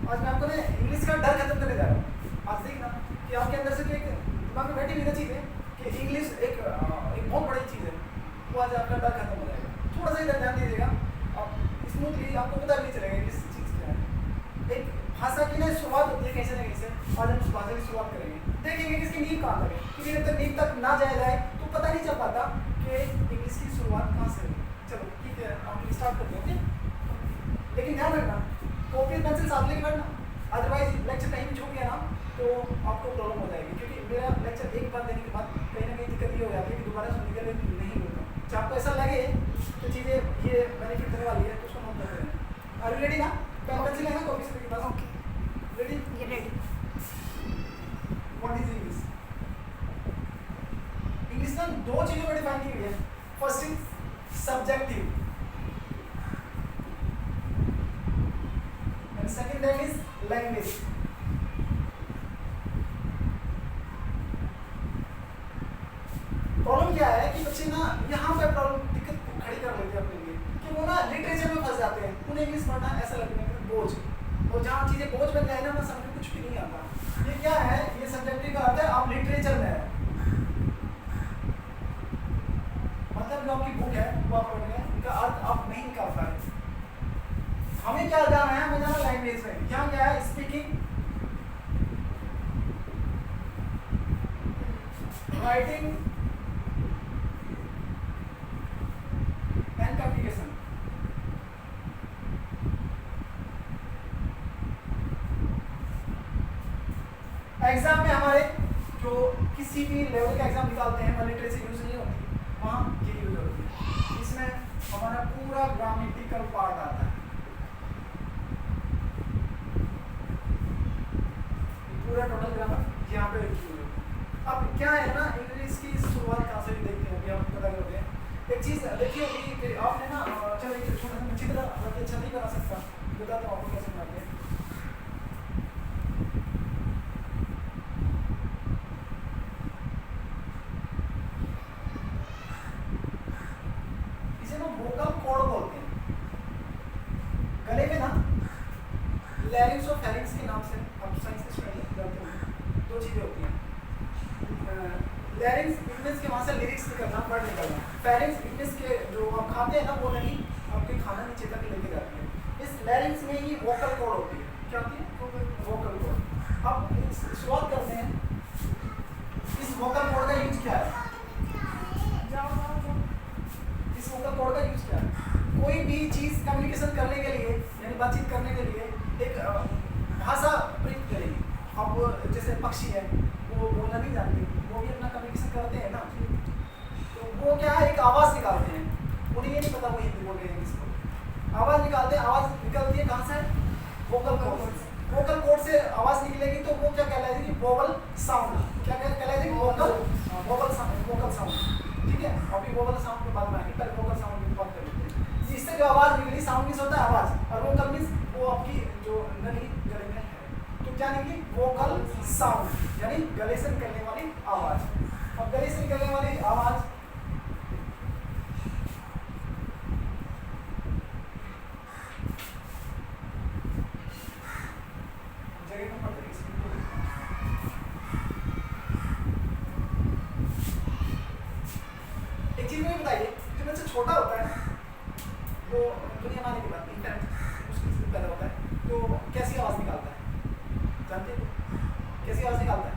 आज मैं आपको ना इंग्लिश का डर खत्म करने जा रहा हूँ। आज देखना कि आपके अंदर से जो एक दिमाग में बैठी हुई ना चीज़ है कि इंग्लिश एक बहुत बड़ी चीज़ है, वो आज आपका डर खत्म हो जाएगा। थोड़ा सा इधर ध्यान दीजिएगा, आप स्मूथली आपको पता भी नहीं चलेगा इंग्लिश चीज़ क्या है। एक भाषा की ना शुरुआत होती है कैसे ना कैसे, आज हम उस भाषा की शुरुआत करेंगे, देखेंगे कि इसकी नींव कहाँ तक है, क्योंकि जब तक नींव तक ना जाया जाए तो पता नहीं चल पाता कि इंग्लिश की शुरुआत कहाँ से होगी। चलो ठीक है, हम स्टार्ट करते हैं। लेकिन ध्यान रखना, कॉपी पेंसिल साथ लेके बैठना, अदरवाइज लेक्चर कहीं भी छूट गया ना तो आपको प्रॉब्लम हो जाएगी। क्योंकि मेरा लेक्चर एक बार देने के बाद कहीं ना कहीं दिक्कत ये हो जाती है कि दोबारा सुनने के लिए नहीं मिलता। जब आपको ऐसा लगे तो चीज़ें ये बेनिफिट देने वाली है तो उसको नोट कर लें। आर यू रेडी ना? पेन पेंसिल है ना कॉपी के पास? Okay, ready? ये ready. What is English? English ना दो चीज़ों में डिफाइन की गई है। First is subjective and second that is language. Problem क्या है कि बच्चे ना यहाँ पे प्रॉब्लम दिक्कत खड़ी कर लेते हैं अपने लिए कि वो ना लिटरेचर में फंस जाते हैं। उन्हें इंग्लिश पढ़ना ऐसा लगता है बोझ, और जहाँ चीज़ें बोझ बन जाए ना उन्हें समझ में कुछ भी नहीं आता। ये क्या है? ये सब्जेक्टिव का अर्थ है आप लिटरेचर में है, मतलब जो आपकी बुक है वो आप पढ़ रहे हैं, उनका अर्थ आप नहीं निकाल पा रहे। हमें क्या जाना है? हमें जाना लैंग्वेज में। यहाँ क्या है? Speaking, writing and communication. Exam में हमारे जो किसी भी लेवल का एग्जाम निकालते हैं वहाँ लिटरेसी यूज नहीं होती, वहाँ ये यूज होती है। इसमें हमारा पूरा ग्रामेटिकल पार्ट आता है, पूरा टोटल ग्रामर यहाँ पे लिखी हुई है। अब क्या है ना, इंग्लिश की शुरुआत कहाँ से देखते हैं, अभी आप पता करते हैं। एक चीज़ देखिए कि आपने ना, चलो एक छोटा सा अच्छी तरह अच्छा नहीं बना सकता, बताता हूँ आपको कैसे बनाते हैं। इसे ना वोकल कॉर्ड बोलते हैं। गले में ना लैरिंक्स और फेरिंक्स के नाम से आप साइंस के स्टूडेंट जानते हो, दो चीज़ें होती हैं। लैरिंक्स इट के वहाँ से लिरिक्स निकलना, वर्ड निकलना। फेरिंक्स इट के जो आप खाते हैं ना वो नहीं आपके खाना नीचे तक लेके जाती है। इस लैरिंक्स में ही वोकल कॉर्ड होती है। क्या होती है? Vocal cord. अब शुरुआत करते हैं, इस वोकल कॉर्ड का यूज क्या है? इस वोकल कॉर्ड का यूज क्या है? कोई भी चीज़ कम्युनिकेशन करने के लिए यानी बातचीत करने के लिए एक भाषा प्रयुक्त करेगी। अब जैसे पक्षी है वो बोलना नहीं जानते, वो भी अपना कम्युनिकेशन करते हैं ना, तो वो क्या है एक आवाज़ निकालते हैं। उन्हें ये नहीं पता वो हिंदी बोल रहे हैं किसको, आवाज़ निकालते हैं। आवाज़ निकलती है कहाँ से? वोकल कॉर्ड से। वोकल कॉर्ड से आवाज़ निकलेगी तो वो क्या कहलाएगी? Vowel sound. क्या कहलाएगी? Vowel sound. ठीक है, अभी वोवल साउंड के बाद में आएंगे, पहले वोकल साउंड की बात कर लेते हैं। इससे जो आवाज़ निकली, साउंड मीन्स होता है आवाज़, और वोकल मीन्स वो आपकी जो नली गले में है, तो क्या निकली? वोकल साउंड, यानी गले से निकलने वाली आवाज़। अब गले से निकलने वाली आवाज़ जगह पर पड़ती है। एक चीज़ मुझे बताइए, जो बच्चा छोटा होता है वो दुनिया में आने के बाद इंटरनेट मुश्किल से पैदा होता है, तो कैसी आवाज़ निकालता है? जानते हो कैसी आवाज़ निकालता है?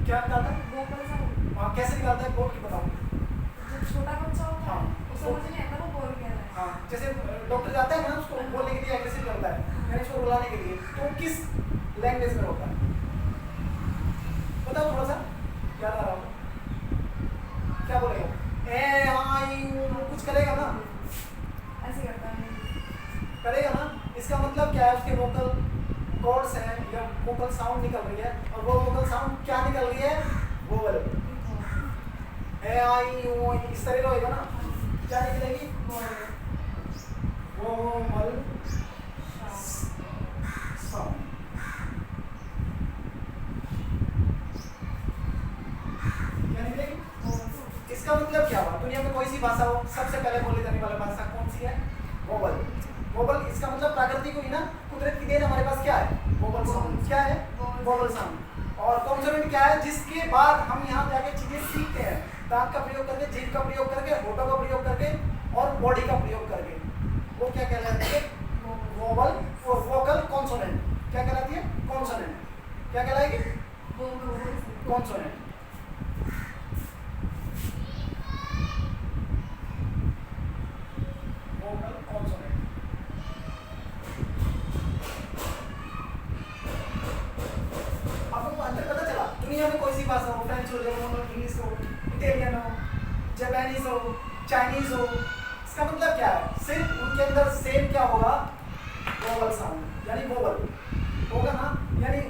क्या निकालता है? हाँ, कैसे निकालता है? बोल के बताओ। जब छोटा बच्चा होता है उसे समझ नहीं आता वो बोल क्या रहा है। हाँ, जैसे डॉक्टर जाता है ना उसको बोलने के लिए एग्रेसिव करता है, यानी उसको रुलाने के लिए, तो किस लैंग्वेज में होता है? बताओ थोड़ा सा, याद आ रहा हो? क्या बोलेगा? ए आई कुछ करेगा ना, ऐसे करता है, करेगा ना। इसका मतलब क्या है? उसके वोकल कॉर्ड्स हैं या वोकल साउंड निकल रही है, और वो वोकल साउंड क्या निकल रही है? वोवल। ए आई यू इस तरह होएगा ना, क्या निकलेगी? Vowel sound. क्या निकलेगी? इसका मतलब क्या हुआ? दुनिया में कोई सी भाषा हो, सबसे पहले बोली जाने वाली भाषा कौन सी है? वोवल। वोबल इसका मतलब प्राकृतिक हुई ना, कुदरत की देन हमारे पास क्या है, वोबल साउंड। क्या है, वोबल साउंड। और कॉन्सोनेंट क्या है, जिसके बाद हम यहाँ जाके चीजें सीखते हैं, दांत का प्रयोग करके, जीभ का प्रयोग करके, होठों का प्रयोग करके और बॉडी का प्रयोग करके, वो क्या कहलाती है, वोबल और वोकल कॉन्सोनेंट। क्या कहलाती है, कॉन्सोनेंट। क्या कहलाएगी, कॉन्सोनेंट। Vocal consonant. आपको अंतर पता चला, दुनिया में कोई सी भाषा हो, फ्रेंच हो, जर्मन हो, इंग्लिश हो, इटालियन हो, जापानीज हो, चाइनीज हो, इसका मतलब क्या है, सिर्फ उनके अंदर सेम क्या होगा, वोवल साउंड, यानी वोवल होगा ना। यानी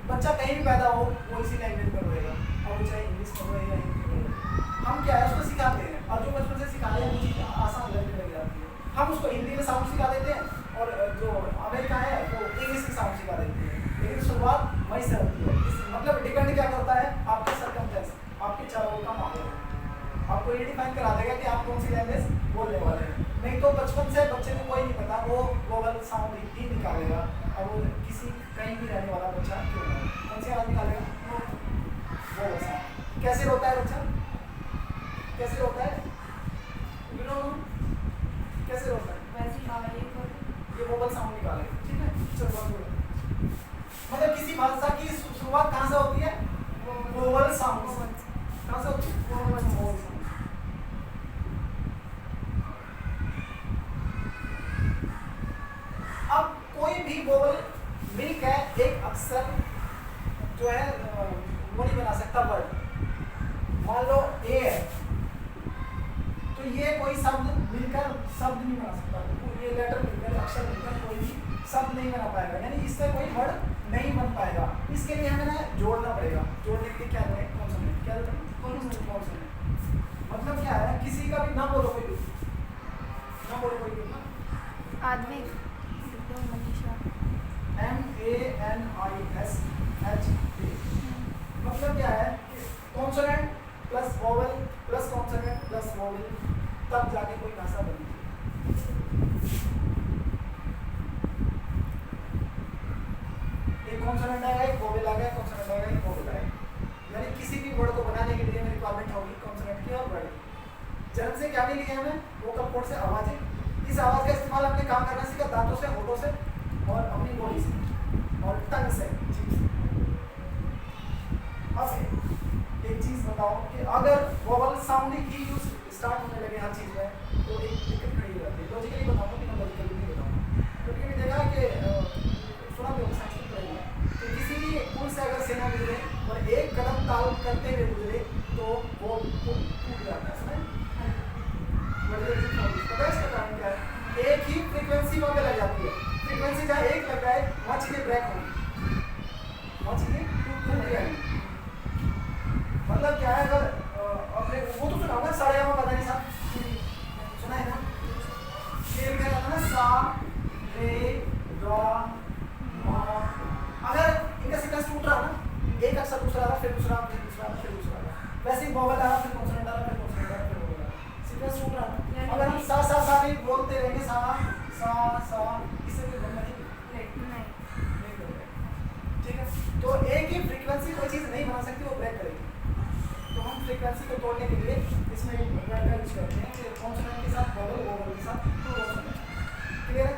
बच्चा कहीं भी पैदा हो वो इसी लैंग्वेज में रहेगा, और वो चाहे इंग्लिश में रहे या हिंदी में रहे। हम क्या है उसको सिखाते हैं, और जो बचपन से सिखा रहे हैं वो चीज़ आसान लगने लग जाती है। हम उसको हिंदी में साउंड सिखा देते हैं, और जो अमेरिका है वो इंग्लिश में साउंड सिखा देते हैं, लेकिन शुरुआत वहीं से होती है। मतलब डिपेंड क्या करता है, आपके सर्कमस्टेंस, आपके चारों ओर का माहौल आपको ये डिफाइन करा देगा कि आप कौन सी लैंग्वेज बोलने वाले हैं। नहीं तो बचपन से बच्चे को कोई नहीं पता, वो वोवल साउंड ही निकालेगा। अब वो किसी कहीं भी रहने वाला बच्चा क्यों ना, कौन सी आवाज निकालेगा, वोवल साउंड। कैसे रोता है बच्चा, कैसे रोता है, यू नो कैसे रोता है, ये वोवल साउंड निकालेगा। ठीक है, चलो मतलब किसी भाषा की शुरुआत कहाँ से होती है, वोवल साउंड से। कहाँ से होती है, वोवल साउंड। अब कोई भी वोवल मिलकर एक अक्षर जो है वो नहीं बना सकता वर्ड। मान लो ए है, तो ये कोई शब्द मिलकर शब्द नहीं बना सकता, ये लेटर मिलकर, अक्षर मिलकर कोई भी शब्द नहीं बना पाएगा, यानी इससे कोई वर्ड नहीं बन पाएगा। इसके लिए हमें ना जोड़ना पड़ेगा। जोड़ने के लिए क्या करें, कॉन्सोनेंट। क्या कॉन्सोनेंट मतलब क्या है, किसी का भी ना बोलो, कोई भी ना बोलो, कोई भी ना, आदमी MANISH मतलब क्या है, consonant plus vowel plus consonant plus vowel, तब जाके कोई भाषा बनी। एक कॉन्सोनेंट आएगा, एक वोवेल आ गया, कॉन्सोनेंट आएगा, एक वोवेल आएगा। यानी किसी भी वर्ड को बनाने के लिए रिक्वायरमेंट होगी कॉन्सोनेंट की और वर्ड की। जन्म से क्या नहीं लिया हमें, वोकल कॉर्ड से आवाजें। इस आवाज का इस्तेमाल अपने काम करना सीखा, दांतों से, होठों से और अपनी बॉडी से और टंग से। अब एक चीज बताओ कि अगर वोवल साउंड ही यूज स्टार्ट होने लगे हर चीज में, तो एक दिक्कत खड़ी हो जाती है। लॉजिकली बताऊंगा कि मैं लॉजिकली नहीं बताऊंगा, क्योंकि मैंने देखा कि सुना भी साइंस में पढ़ेंगे कि किसी भी पुल से अगर सेना गुजरे और एक कदम ताल करते हुए गुजरे तो वो पुल टूट जाता है। पता है इसका कारण क्या है, एक ही फ्रीक्वेंसी वहाँ पे लग जाती है। फ्रीक्वेंसी जहाँ एक लग जाए वहाँ चीजें ब्रेक होंगी, वहाँ चीजें टूट जाएंगी। मतलब क्या है, अगर अपने वो तो सुना होगा सारे यहाँ पता नहीं साहब, सुना है ना, शेर क्या था ना, सा रे गा मा। अगर इनका सीक्वेंस टूट रहा ना, एक अक्षर दूसरा रहा, फिर दूसरा, फिर दूसरा, फिर दूसरा, वैसे ही वोवल आया, फिर कॉन्सोनेंट आया, फिर कॉन्सोनेंट आया, फिर वोवल आया, सीक्वेंस टूट रहा ना। अगर हम सा सा सा नहीं बोलते रहेंगे, सा सा सा, इससे कोई बनना नहीं करेगा। ठीक है, तो एक ही फ्रीक्वेंसी कोई चीज़ नहीं बना सकती, वो ब्रेक करेगी। तो हम फ्रीक्वेंसी को तोड़ने के लिए इसमें एक वर्ड का यूज करते हैं कि कॉन्सोनेंट के साथ वोवल, वोवल के साथ कॉन्सोनेंट। क्लियर है?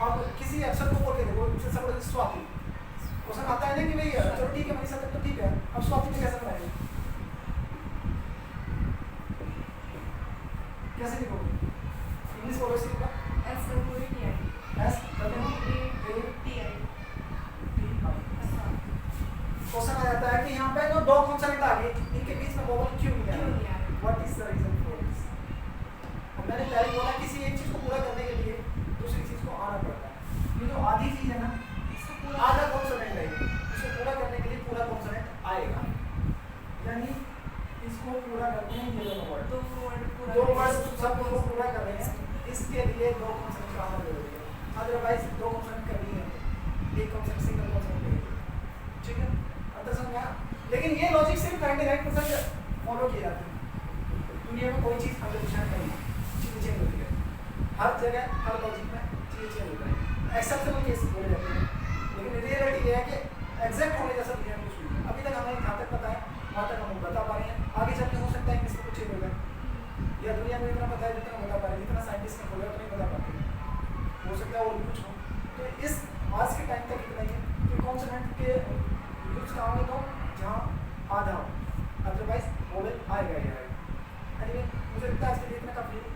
अब किसी अक्षर को बोल के देखो, सबसे बड़ा स्वाति क्वेश्चन आता है ना कि भाई चलो ठीक है मनीषा तक तो ठीक है, अब स्वाति में कैसे बनाएंगे, कैसे लिखोगे? इंग्लिश बोलो इसकी का S W A T I. Question आ जाता है कि यहाँ पे जो दो कॉन्सोनेंट आ गए, इनके बीच में वोवल क्यों नहीं आया, what is the reason for this. मैंने पहले बोला किसी एक चीज को पूरा करने के लिए दूसरी चीज को आना पड़ता है। ये जो आधी चीज है ना, आधा कॉन्सोनेंट है, इसको पूरा करने के लिए पूरा कॉन्सोनेंट आएगा। यानी इसको पूरा करते हैं ये दो वर्ड सब को पूरा कर रहे हैं, इसके लिए दो कॉन्सोनेंट का आना जरूरी है, अदरवाइज दो कॉन्सोनेंट कभी नहीं होते, एक कॉन्सोनेंट सिंगल कॉन्सोनेंट नहीं। ठीक है, लेकिन ये लॉजिक सिर्फ 99% फॉलो किए जाते हैं। दुनिया में कोई चीज़ 100% नहीं है, चीज़ें चेंज होती है हर जगह, हर लॉजिक में चीज़ें चेंज होता है। एक्सेप्टेबल केस बोले जाते हैं, लेकिन रियलिटी ये है कि एग्जैक्ट होने जैसा दुनिया में कुछ नहीं है। अभी तक हमें जहाँ तक पता है वहाँ तक हम बता पा रहे हैं, आगे चल के हो सकता है कि इसमें कुछ चेंज हो जाए, या दुनिया में इतना पता है जितना बता पा रहे हैं, जितना साइंटिस्ट ने खोला उतना ही बता पाते हैं, हो सकता है और भी कुछ हो। तो इस आज के टाइम तक इतना ही है कि कॉन्सोनेंट के यूज कहाँ होंगे तो जहाँ आधा हो, अदरवाइज वोवेल आएगा ही आएगा। एनीवे मुझे लगता है आज के लिए इतना काफ़ी है।